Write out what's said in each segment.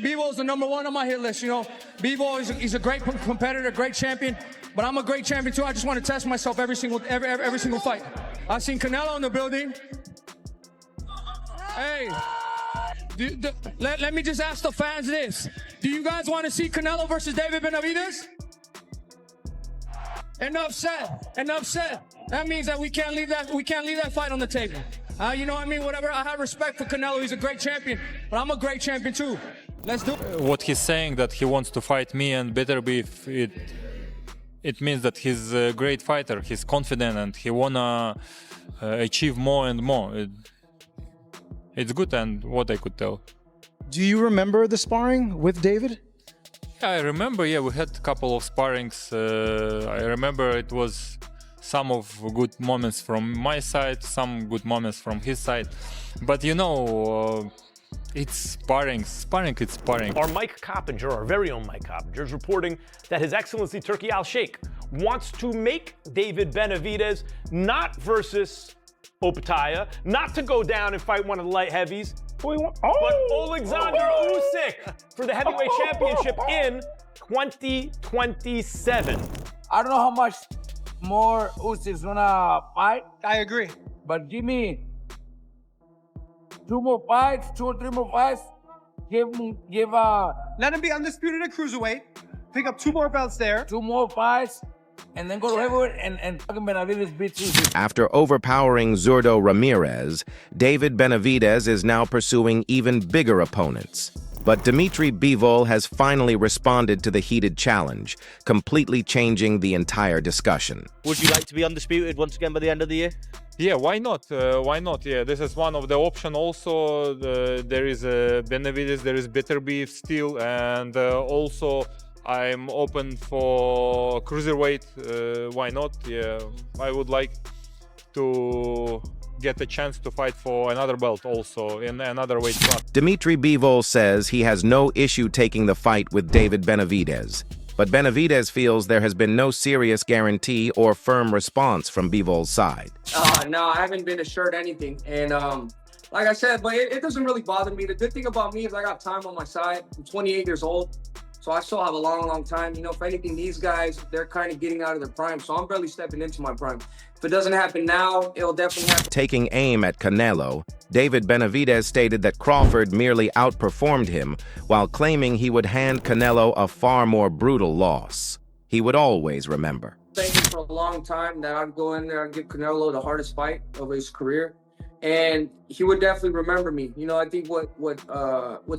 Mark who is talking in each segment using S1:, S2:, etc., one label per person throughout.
S1: Bivol's the #1 on my hit list. You know, Bivol he's a great competitor, great champion. But I'm a great champion too. I just want to test myself every single fight. I've seen Canelo in the building. Hey, let me just ask the fans this: do you guys want to see Canelo versus David Benavidez? Enough said. Enough said. That means that we can't leave that fight on the table. You know what I mean? Whatever. I have respect for Canelo. He's a great champion, but I'm a great champion too. Let's do it.
S2: What he's saying that he wants to fight me and Beterbiev, it means that he's a great fighter. He's confident and he wanna achieve more and more. It's good, and what I could tell.
S3: Do you remember the sparring with David?
S2: Yeah, I remember. Yeah, we had a couple of sparrings. I remember it was some of good moments from my side, some good moments from his side. But you know, it's sparring. Sparring, it's sparring.
S4: Our Mike Coppinger, our very own Mike Coppinger, is reporting that His Excellency Turki Al-Sheikh wants to make David Benavidez not versus Opetaya, not to go down and fight one of the light heavies, but Alexander Usyk for the heavyweight championship in 2027.
S5: I don't know how much more Usyk's gonna fight.
S1: I agree.
S5: But give me 2 more fights, 2 or 3 more fights.
S1: Let him be undisputed at cruiserweight. Pick up 2 more belts there.
S5: 2 more fights, and then go to heavyweight and fucking Benavidez beats Usyk.
S6: After overpowering Zurdo Ramirez, David Benavidez is now pursuing even bigger opponents. But Dmitry Bivol has finally responded to the heated challenge, completely changing the entire discussion.
S7: Would you like to be undisputed once again by the end of the year?
S2: Yeah, why not? Why not? Yeah, this is one of the options. Also, there is Benavidez, there is Beterbiev still, and also I'm open for cruiserweight. Why not? Yeah, I would like to get a chance to fight for another belt also in another weight class.
S6: Dmitry Bivol says he has no issue taking the fight with David Benavidez. But Benavidez feels there has been no serious guarantee or firm response from Bivol's side.
S1: No, I haven't been assured anything. And like I said, but it doesn't really bother me. The good thing about me is I got time on my side. I'm 28 years old, so I still have a long, long time. You know, if anything, these guys, they're kind of getting out of their prime, so I'm barely stepping into my prime. If it doesn't happen now, it'll definitely happen.
S6: Taking aim at Canelo, David Benavidez stated that Crawford merely outperformed him while claiming he would hand Canelo a far more brutal loss. He would always remember.
S1: Thinking for a long time that I'd go in there and give Canelo the hardest fight of his career, and he would definitely remember me. You know, I think what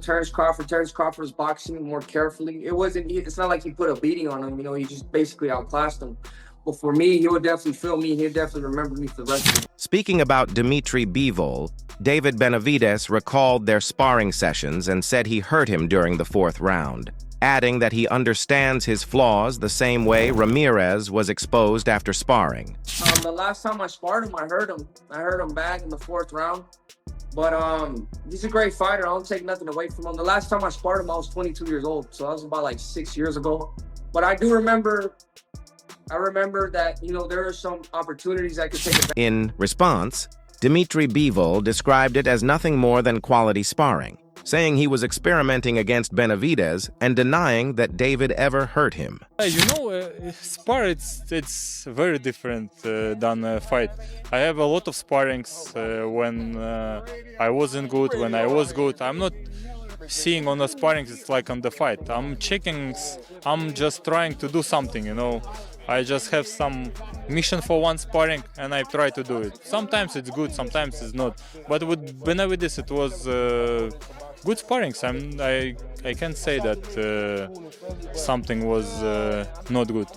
S1: Terence Crawford's boxing more carefully. It's not like he put a beating on him. You know, he just basically outclassed him. But for me, he would definitely feel me. He'd definitely remember me for the rest of it.
S6: Speaking about Dmitry Bivol, David Benavidez recalled their sparring sessions and said he hurt him during the 4th round, adding that he understands his flaws the same way Ramirez was exposed after sparring.
S1: The last time I sparred him, I hurt him. I hurt him bad in the 4th round. But he's a great fighter. I don't take nothing away from him. The last time I sparred him, I was 22 years old. So that was about like 6 years ago. But I do remember that, you know, there are some opportunities I could take advantage.
S6: In response, Dmitry Bivol described it as nothing more than quality sparring, saying he was experimenting against Benavidez and denying that David ever hurt him.
S2: You know, spar, it's very different than a fight. I have a lot of sparrings when I wasn't good, when I was good. I'm not seeing on the sparrings, it's like on the fight. I'm checking, I'm just trying to do something, you know. I just have some mission for one sparring and I try to do it. Sometimes it's good, sometimes it's not. But with Benavidez it was good sparrings. I can't say that something was not good.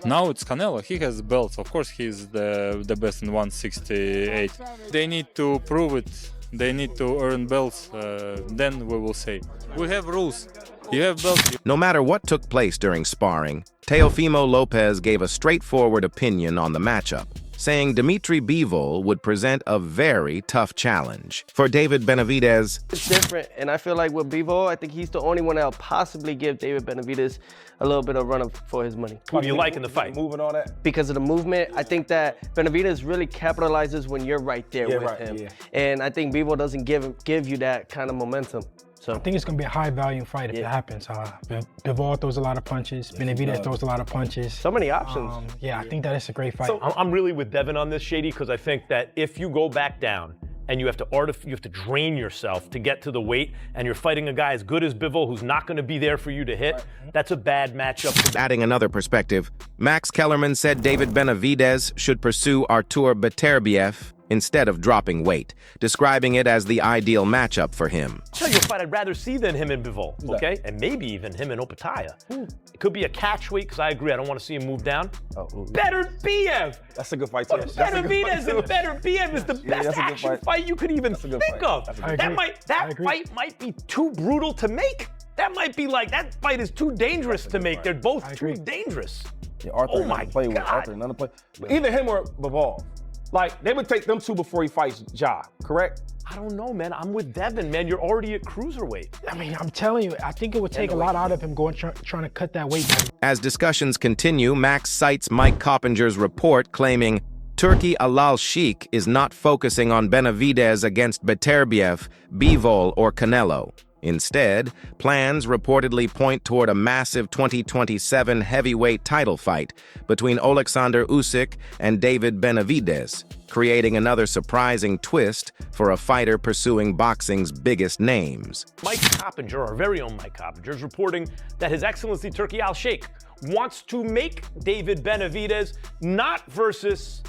S2: Now it's Canelo. He has belts. Of course he's the best in 168. They need to prove it. They need to earn belts. Then we will say. We have rules. You have belts.
S6: No matter what took place during sparring, Teofimo Lopez gave a straightforward opinion on the matchup, saying Dmitry Bivol would present a very tough challenge. For David Benavidez,
S7: It's different, and I feel like with Bivol, I think he's the only one that'll possibly give David Benavidez a little bit of run for his money.
S4: Who do you like in the fight?
S3: Moving all that.
S7: Because of the movement, I think that Benavidez really capitalizes when you're right there with him.
S3: Yeah.
S7: And I think Bivol doesn't give you that kind of momentum. So
S8: I think it's going to be a high volume fight if it happens. Bivol throws a lot of punches. Benavidez throws a lot of punches.
S7: so many options.
S8: Yeah, I think that is a great fight.
S4: So I'm really with Devin on this, Shady, because I think that if you go back down and you have to drain yourself to get to the weight, and you're fighting a guy as good as Bivol who's not going to be there for you to hit, that's a bad matchup.
S6: Adding another perspective, Max Kellerman said David Benavidez should pursue Artur Beterbiev instead of dropping weight, describing it as the ideal matchup for him.
S4: I'll tell you a fight I'd rather see than him and Bivol, okay? And maybe even him and Opataya. It could be a catch weight, because I agree, I don't want to see him move down. Beterbiev!
S9: That's a good fight, too.
S4: Benavidez and Beterbiev is the best action fight you could even think of. That fight might be too brutal to make. That might be like, that fight is too dangerous to make. They're both too dangerous.
S9: Yeah, Arthur,
S4: oh my
S9: play
S4: God.
S9: With Arthur, another play. Either him or Bivol. Like, they would take them two before he fights Ja, correct?
S4: I don't know, man. I'm with Devin, man. You're already at cruiserweight.
S8: I mean, I'm telling you, I think it would take a lot out of him trying to cut that weight down.
S6: As discussions continue, Max cites Mike Coppinger's report claiming Turki Al-Sheikh is not focusing on Benavidez against Beterbiev, Bivol, or Canelo. Instead, plans reportedly point toward a massive 2027 heavyweight title fight between Oleksandr Usyk and David Benavidez, creating another surprising twist for a fighter pursuing boxing's biggest names.
S4: Mike Coppinger, our very own Mike Coppinger, is reporting that His Excellency Turki Al-Sheikh wants to make David Benavidez not versus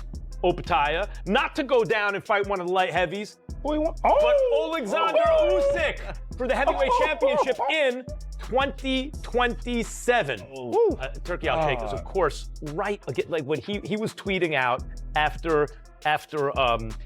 S4: Opataya, not to go down and fight one of the light heavies, but Oleksandr Usyk for the heavyweight championship in 2027. Turki Al-Sheikh is, of course, right again, like when he was tweeting out after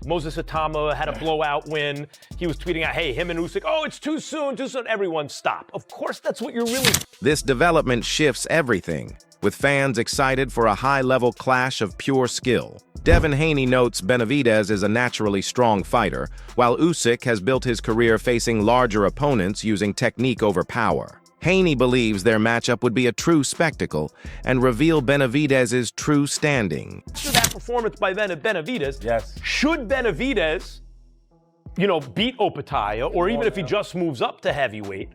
S4: Moses Atama had a blowout win. He was tweeting out, hey, him and Usyk, oh, it's too soon. Everyone stop. Of course, that's what you're really...
S6: This development shifts everything, with fans excited for a high-level clash of pure skill. Devin Haney notes Benavidez is a naturally strong fighter, while Usyk has built his career facing larger opponents using technique over power. Haney believes their matchup would be a true spectacle and reveal Benavidez's true standing.
S4: After that performance by Benavidez,
S9: Yes.
S4: should Benavidez, beat Opataya, or even if he just moves up to heavyweight,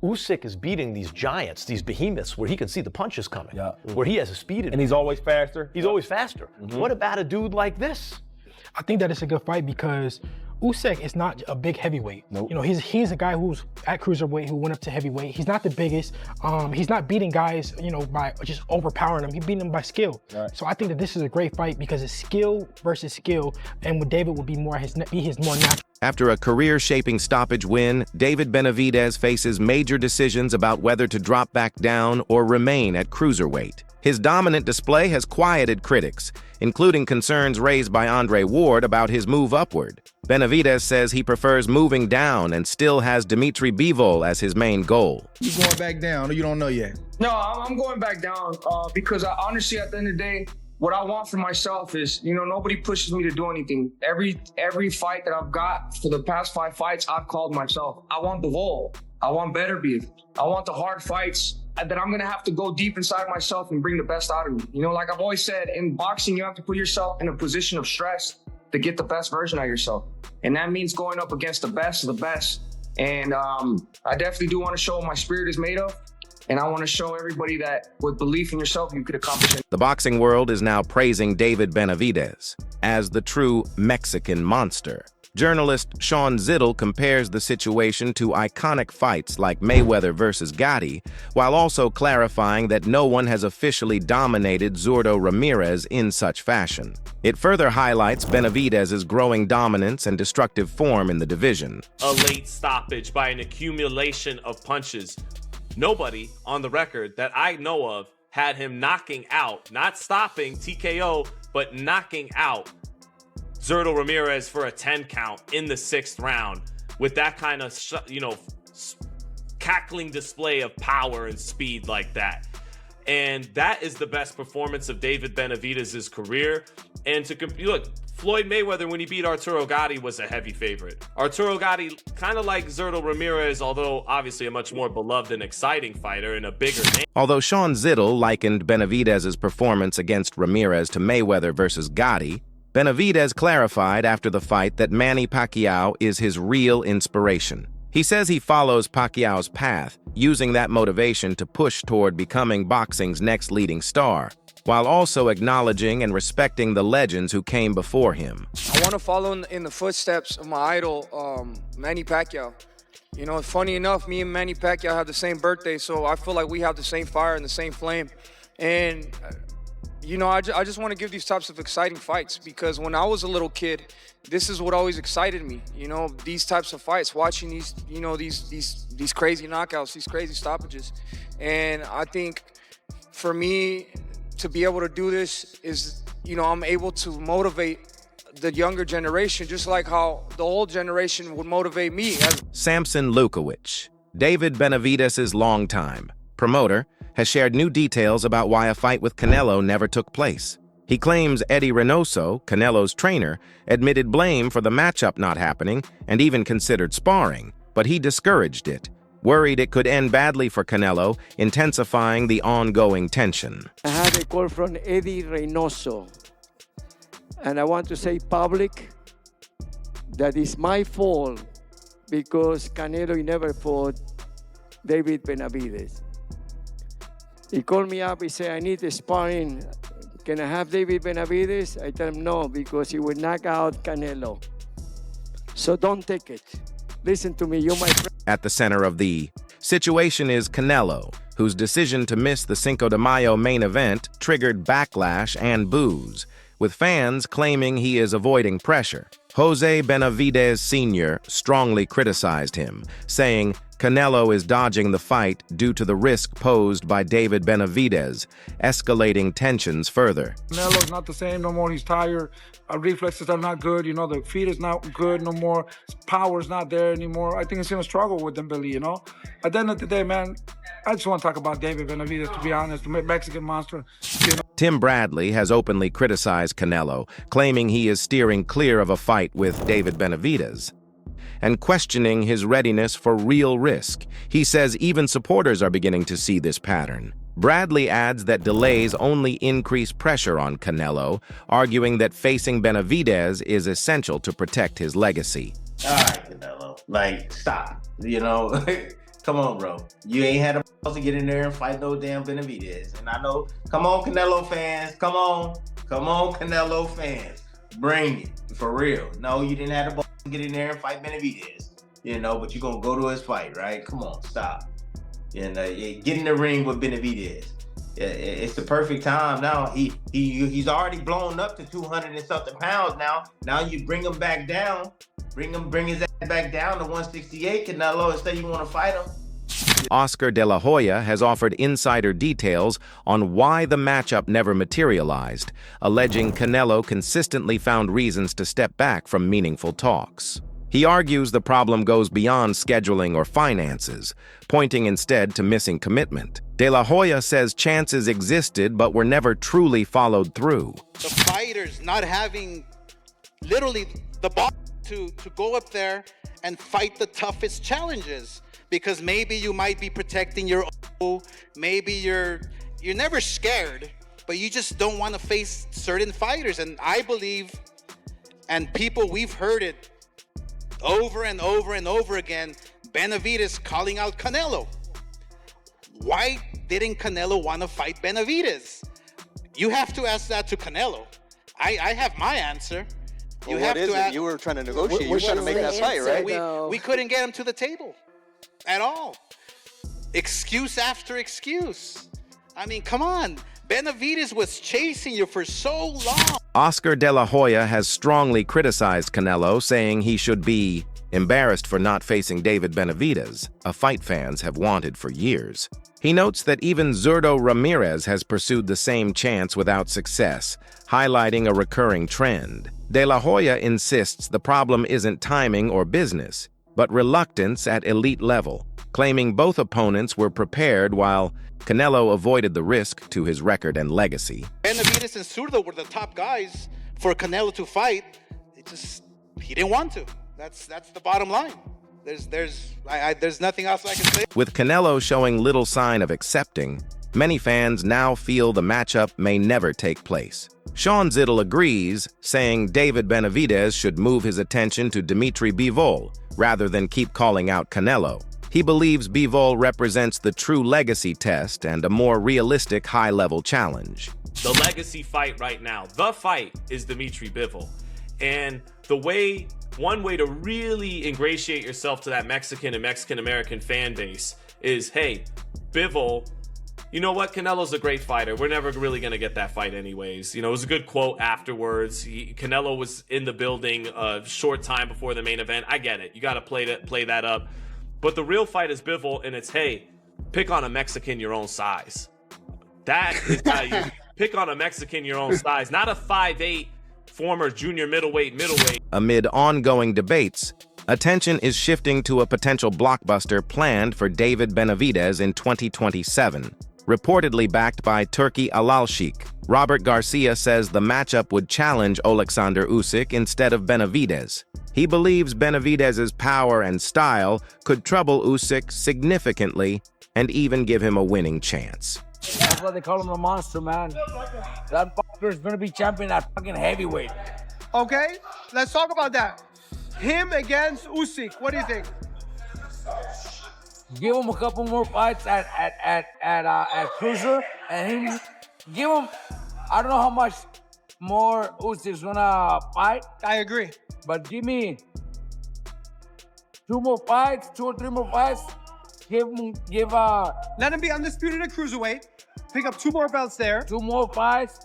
S4: Usyk is beating these giants, these behemoths, where he can see the punches coming, where he has a speed advantage.
S9: And he's always faster.
S4: He's always faster. What about a dude like this?
S8: I think that it's a good fight because Usyk is not a big heavyweight. Nope. He's a guy who's at cruiserweight who went up to heavyweight. He's not the biggest. He's not beating guys, by just overpowering them. He's beating them by skill. Right. So I think that this is a great fight because it's skill versus skill, and with David would be his more natural.
S6: After a career-shaping stoppage win, David Benavidez faces major decisions about whether to drop back down or remain at cruiserweight. His dominant display has quieted critics, including concerns raised by Andre Ward about his move upward. Benavidez says he prefers moving down and still has Dmitry Bivol as his main goal.
S10: You going back down or you don't know yet?
S1: No, I'm going back down because honestly, at the end of the day, what I want for myself is, nobody pushes me to do anything. Every fight that I've got for the past 5 fights, I've called myself. I want Bivol. I want Beterbiev. I want the hard fights that I'm going to have to go deep inside myself and bring the best out of me. Like I've always said, in boxing, you have to put yourself in a position of stress to get the best version of yourself. And that means going up against the best of the best. And I definitely do want to show what my spirit is made of. And I want to show everybody that with belief in yourself, you could accomplish it.
S6: The boxing world is now praising David Benavidez as the true Mexican monster. Journalist Sean Zittel compares the situation to iconic fights like Mayweather versus Gotti, while also clarifying that no one has officially dominated Zurdo Ramirez in such fashion. It further highlights Benavidez's growing dominance and destructive form in the division.
S11: A late stoppage by an accumulation of punches. Nobody on the record that I know of had him knocking out, not stopping TKO, but knocking out Zurdo Ramirez for a 10 count in the 6th round with that kind of, cackling display of power and speed like that. And that is the best performance of David Benavidez's career. And look, Floyd Mayweather, when he beat Arturo Gatti, was a heavy favorite. Arturo Gatti, kind of like Zurdo Ramirez, although obviously a much more beloved and exciting fighter and a bigger name.
S6: Although Sean Zittel likened Benavidez's performance against Ramirez to Mayweather versus Gotti, Benavidez clarified after the fight that Manny Pacquiao is his real inspiration. He says he follows Pacquiao's path, using that motivation to push toward becoming boxing's next leading star, while also acknowledging and respecting the legends who came before him.
S1: I want to follow in the footsteps of my idol, Manny Pacquiao. You know, funny enough, me and Manny Pacquiao have the same birthday, so I feel like we have the same fire and the same flame. And, you know, I just want to give these types of exciting fights because when I was a little kid, this is what always excited me, you know, these types of fights, watching these, you know, these crazy knockouts, these crazy stoppages. And I think for me to be able to do this is, you know, I'm able to motivate the younger generation, just like how the old generation would motivate me.
S6: Samson Lukowicz, David Benavidez' longtime promoter, has shared new details about why a fight with Canelo never took place. He claims Eddie Reynoso, Canelo's trainer, admitted blame for the matchup not happening and even considered sparring, but he discouraged it, worried it could end badly for Canelo, intensifying the ongoing tension.
S12: I had a call from Eddie Reynoso, and I want to say public that it's my fault because Canelo never fought David Benavidez. He called me up, he said, I need a sparring. Can I have David Benavidez? I tell him no, because he will knock out Canelo. So don't take it. Listen to me, you're my friend.
S6: At the center of the situation is Canelo, whose decision to miss the Cinco de Mayo main event triggered backlash and boos, with fans claiming he is avoiding pressure. Jose Benavidez Sr. strongly criticized him, saying Canelo is dodging the fight due to the risk posed by David Benavidez, escalating tensions further.
S13: Canelo's not the same no more. He's tired. Our reflexes are not good. You know, the feet is not good no more. His power's not there anymore. I think he's going to struggle with Dembele, you know? At the end of the day, man, I just want to talk about David Benavidez, to be honest, the Mexican monster. You know?
S6: Tim Bradley has openly criticized Canelo, claiming he is steering clear of a fight with David Benavidez and questioning his readiness for real risk. He says even supporters are beginning to see this pattern. Bradley adds that delays only increase pressure on Canelo, arguing that facing Benavidez is essential to protect his legacy.
S14: All right, Canelo, like, stop, you know? Come on, bro. You ain't had a to get in there and fight no damn Benavidez. And I know, come on, Canelo fans, come on, Canelo fans. Bring it, for real. No, you didn't have the to get in there and fight Benavidez, you know, but you're gonna go to his fight, right? Come on, stop. And get in the ring with Benavidez. It's the perfect time now. He's already blown up to 200 and something pounds now. Now you bring him back down, bring his ass back down to 168, Canelo, and say you want to fight him.
S6: Oscar De La Hoya has offered insider details on why the matchup never materialized, alleging Canelo consistently found reasons to step back from meaningful talks. He argues the problem goes beyond scheduling or finances, pointing instead to missing commitment. De La Hoya says chances existed but were never truly followed through.
S15: The fighters not having literally the ball to go up there and fight the toughest challenges. Because maybe you might be protecting your own, maybe you're never scared, but you just don't want to face certain fighters. And I believe, and people, we've heard it over and over and over again, Benavidez calling out Canelo. Why didn't Canelo want to fight Benavidez? You have to ask that to Canelo. I have my answer.
S16: Well, you have to ask. You were trying to negotiate. You were trying to make that fight, right?
S15: We couldn't get him to the table. At all. Excuse after excuse. I mean, come on. Benavidez was chasing you for so long.
S6: Oscar De La Hoya has strongly criticized Canelo, saying he should be embarrassed for not facing David Benavidez, a fight fans have wanted for years. He notes that even Zurdo Ramirez has pursued the same chance without success, highlighting a recurring trend. De La Hoya insists the problem isn't timing or business, but reluctance at elite level, claiming both opponents were prepared while Canelo avoided the risk to his record and legacy.
S15: Benavidez and Zurdo were the top guys for Canelo to fight. He didn't want to. That's the bottom line. There's nothing else I can say.
S6: With Canelo showing little sign of accepting, Many fans now feel the matchup may never take place. Sean Zittel agrees, saying David Benavidez should move his attention to Dmitry Bivol rather than keep calling out Canelo. He believes Bivol represents the true legacy test and a more realistic high-level challenge.
S11: The legacy fight right now, the fight, is Dmitry Bivol. And one way to really ingratiate yourself to that Mexican and Mexican-American fan base is, hey, Bivol, you know what? Canelo's a great fighter. We're never really going to get that fight anyways. You know, it was a good quote afterwards. Canelo was in the building a short time before the main event. I get it. You got to play that up. But the real fight is Bivol, and it's, hey, pick on a Mexican your own size. That is how you pick on a Mexican your own size, not a 5'8", former junior middleweight.
S6: Amid ongoing debates, attention is shifting to a potential blockbuster planned for David Benavidez in 2027. Reportedly backed by Turkey Al-Sheikh, Robert Garcia says the matchup would challenge Alexander Usyk instead of Benavidez. He believes Benavidez's power and style could trouble Usyk significantly and even give him a winning chance.
S5: That's why they call him the monster, man. That fucker is gonna be champion at fucking heavyweight.
S17: Okay, let's talk about that. Him against Usyk, what do you think?
S5: Give him a couple more fights at cruiser, and give him. I don't know how much more Usyk's gonna fight.
S17: I agree,
S5: but give me 2 or 3 more fights.
S17: Let him be undisputed at cruiserweight. Pick up 2 more belts there.
S5: 2 more fights,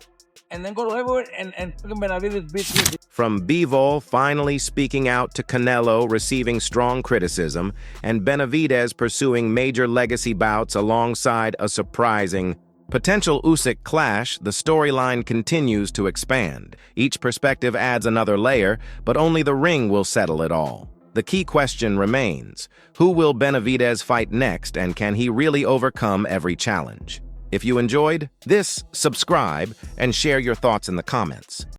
S5: and then go to heavyweight and fucking Benavidez beat Usyk.
S6: From Bivol finally speaking out to Canelo receiving strong criticism, and Benavidez pursuing major legacy bouts alongside a surprising potential Usyk clash, the storyline continues to expand. Each perspective adds another layer, but only the ring will settle it all. The key question remains, who will Benavidez fight next, and can he really overcome every challenge? If you enjoyed this, subscribe and share your thoughts in the comments.